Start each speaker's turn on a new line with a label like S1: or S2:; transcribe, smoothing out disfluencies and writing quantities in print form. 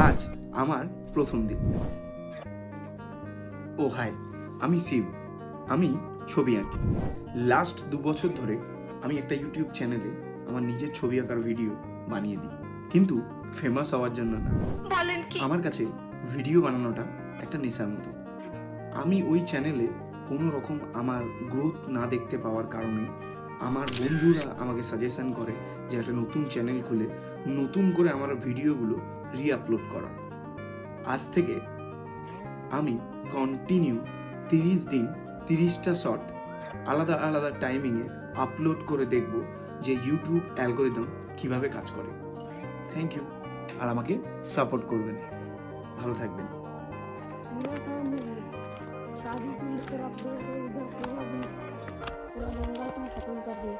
S1: আজ আমার প্রথম দিন। ও হাই, আমি শিব। আমি ছবি আঁকি। লাস্ট 2 বছর ধরে আমি একটা ইউটিউব চ্যানেলে আমার নিজের ছবি আঁকার ভিডিও বানিয়ে দিই, কিন্তু ফেমাস হওয়ার জন্য না। আমার কাছে ভিডিও বানানোটা একটা নেশার মতো। আমি ওই চ্যানেলে কোনো রকম আমার গ্রোথ না দেখতে পাওয়ার কারণে আমার বন্ধুরা আমাকে সাজেশন করে যে একটা নতুন চ্যানেল খুলে নতুন করে আমার ভিডিওগুলো রিআপলোড করা। আজ থেকে আমি কন্টিনিউ 30 দিন 30টা শট আলাদা আলাদা টাইমিংয়ে আপলোড করে দেখব যে ইউটিউব অ্যালগোরিদম কিভাবে কাজ করে। থ্যাংক ইউ, আর আমাকে সাপোর্ট করবেন। ভালো থাকবেন।
S2: शादी की तरफ दो इधर पूरा भी पूरा गंगा को खत्म कर दी।